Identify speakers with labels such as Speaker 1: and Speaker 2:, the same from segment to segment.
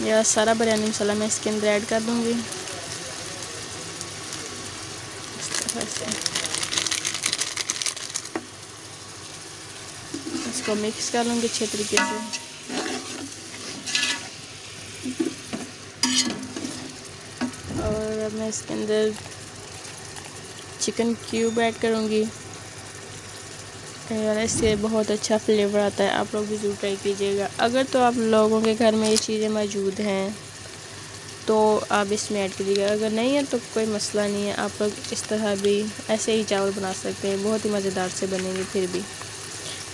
Speaker 1: या सारा बिरयानी मसाला मैं इसके अंदर ऐड कर दूँगी इस तरह से। इसको मिक्स कर लूँगी अच्छे तरीके से। और अब मैं इसके अंदर चिकन क्यूब ऐड करूँगी और इससे बहुत अच्छा फ्लेवर आता है। आप लोग भी ज़रूर ट्राई कीजिएगा। अगर तो आप लोगों के घर में ये चीज़ें मौजूद हैं तो आप इसमें ऐड कीजिएगा, अगर नहीं है तो कोई मसला नहीं है, आप लोग इस तरह भी ऐसे ही चावल बना सकते हैं, बहुत ही मज़ेदार से बनेंगे। फिर भी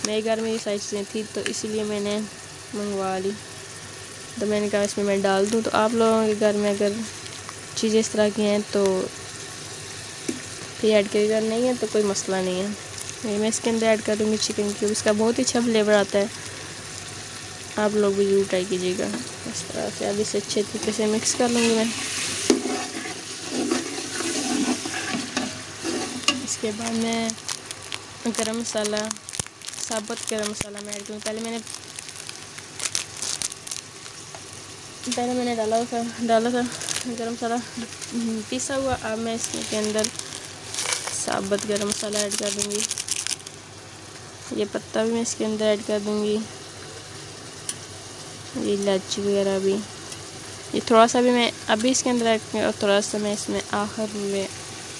Speaker 1: मेरे घर में ये सारी चीज़ें थी तो इसीलिए मैंने मंगवा ली, तो मैंने कहा इसमें मैं डाल दूँ। तो आप लोगों के घर में अगर चीज़ें इस तरह की हैं तो फिर ऐड करिएगा, नहीं है तो कोई मसला नहीं है। मैं इसके अंदर ऐड कर दूँगी चिकन क्यूब, इसका बहुत ही अच्छा फ्लेवर आता है, आप लोग भी ज़रूर ट्राई कीजिएगा। इस तरह से अब इसे अच्छे तरीके से मिक्स कर लूँगी मैं। इसके बाद मैं गरम मसाला, साबुत गरम मसाला मैं ऐड करूँगी। पहले मैंने डाला था गरम मसाला पिसा हुआ। अब मैं इसके अंदर साबुत गरम मसाला ऐड कर दूँगी। ये पत्ता भी मैं इसके अंदर ऐड कर दूँगी, ये इलायची वगैरह भी। ये थोड़ा सा भी मैं अभी इसके अंदर ऐड करूँगी और थोड़ा सा मैं इसमें आखिर में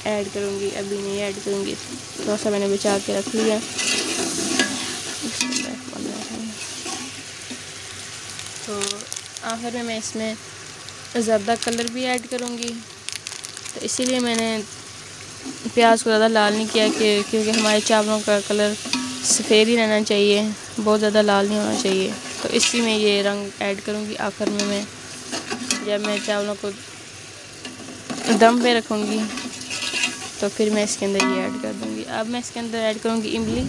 Speaker 1: ऐड करूँगी, अभी नहीं ऐड करूँगी। थोड़ा सा मैंने बचा के रख लिया। तो आखिर में मैं इसमें ज़्यादा कलर भी ऐड करूँगी, तो इसीलिए मैंने प्याज को ज़्यादा लाल नहीं किया क्योंकि हमारे चावलों का कलर सफ़ेद ही रहना चाहिए, बहुत ज़्यादा लाल नहीं होना चाहिए। तो इसी में ये रंग ऐड करूँगी आखिर में। मैं जब मैं चावलों को दम पे रखूँगी तो फिर मैं इसके अंदर ये ऐड कर दूँगी। अब मैं इसके अंदर ऐड करूँगी इमली।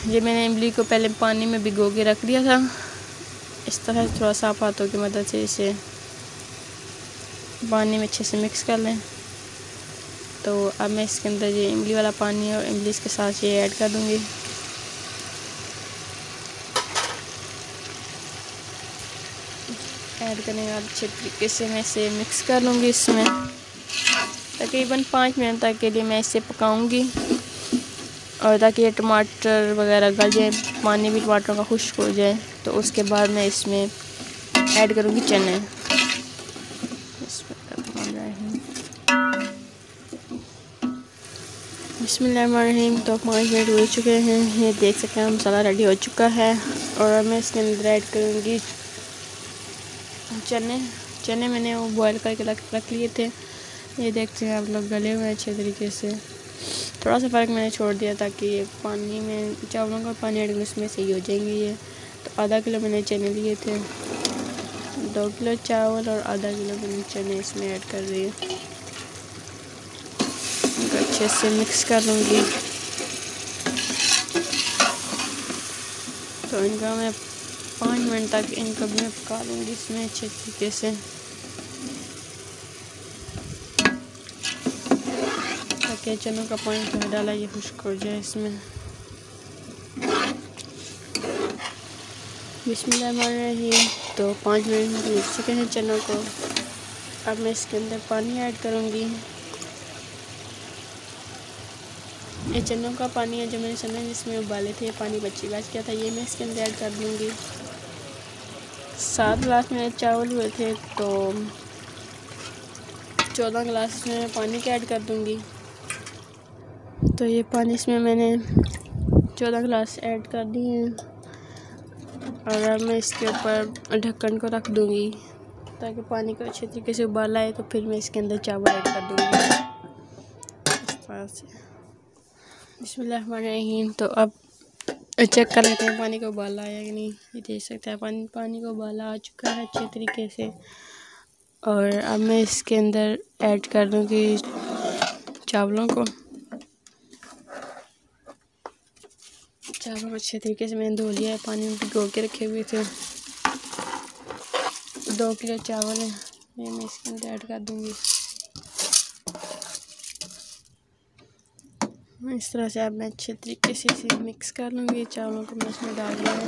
Speaker 1: ये मैंने इमली को पहले पानी में भिगो के रख दिया था, इस तरह थोड़ा सा आप हाथों की मदद से इसे पानी में अच्छे से मिक्स कर लें। तो अब मैं इसके अंदर ये इमली वाला पानी और इमली के साथ ये ऐड कर दूँगी। ऐड करने के बाद अच्छे तरीके से मैं इसे मिक्स कर लूँगी। इसमें तकरीबन 5 मिनट तक के लिए मैं इसे पकाऊँगी, और ताकि ये टमाटर वगैरह गल जाए, पानी भी टमाटरों का खुश्क हो जाए। तो उसके बाद मैं इसमें ऐड करूँगी चने। बिस्मिल्लाहिर्रहमानिर्रहीम। तो 5 मिनट हो चुके हैं, ये देख सकते हैं मसाला रेडी हो चुका है। और अब मैं इसके अंदर ऐड करूँगी चने मैंने वो बॉयल करके रख लिए थे। ये देखते हैं आप लोग गले हुए अच्छे तरीके से। थोड़ा सा फ़र्क मैंने छोड़ दिया ताकि ये पानी में चावलों का पानी ऐड उसमें सही हो जाएंगे ये। तो आधा किलो मैंने चने लिए थे, 2 किलो चावल और आधा किलो मैंने चने इसमें ऐड कर रही हूँ। इनको अच्छे से मिक्स कर लूँगी। तो इनका मैं 5 मिनट तक इनको भी मैं पका लूँगी इसमें अच्छे तरीके से, ताकि चनों का पानी थोड़ा डाला ये खुश्क हो जाए इसमें। बिस्मिल्लाहिर्रहमानिर्रहीम। तो 5 मिनट मिल चुके हैं चनों को। अब मैं इसके अंदर पानी ऐड करूँगी। ये चनों का पानी है जो मैंने चने जिसमें उबाले थे, पानी बच गया था, ये मैं इसके अंदर ऐड कर दूँगी। 7 गिलास मेरे चावल हुए थे तो 14 गिलास इसमें मैं पानी के ऐड कर दूँगी। तो ये पानी इसमें मैंने 14 गिलास ऐड कर दिए हैं। और अब मैं इसके ऊपर ढक्कन को रख दूँगी ताकि पानी को अच्छे तरीके से उबाल आए। तो फिर मैं इसके अंदर चावल ऐड कर दूँगी इस तरह से। बिस्मिल्लाहिर्रहमानिर्रहीम। तो अब चेक कर लेते हैं पानी को उबाला आया कि नहीं। ये देख सकते हैं पानी को उबाला आ चुका है अच्छे तरीके से। और अब मैं इसके अंदर ऐड कर दूँगी चावलों को अच्छे तरीके से मैंने धो लिया है, पानी में भिगो के रखे हुए थे। 2 किलो चावल है, ये मैं इसके अंदर ऐड कर दूँगी। इस तरह से अब मैं अच्छे तरीके से इसे मिक्स कर लूँगी। चावलों को मैं इसमें डाल दिया है।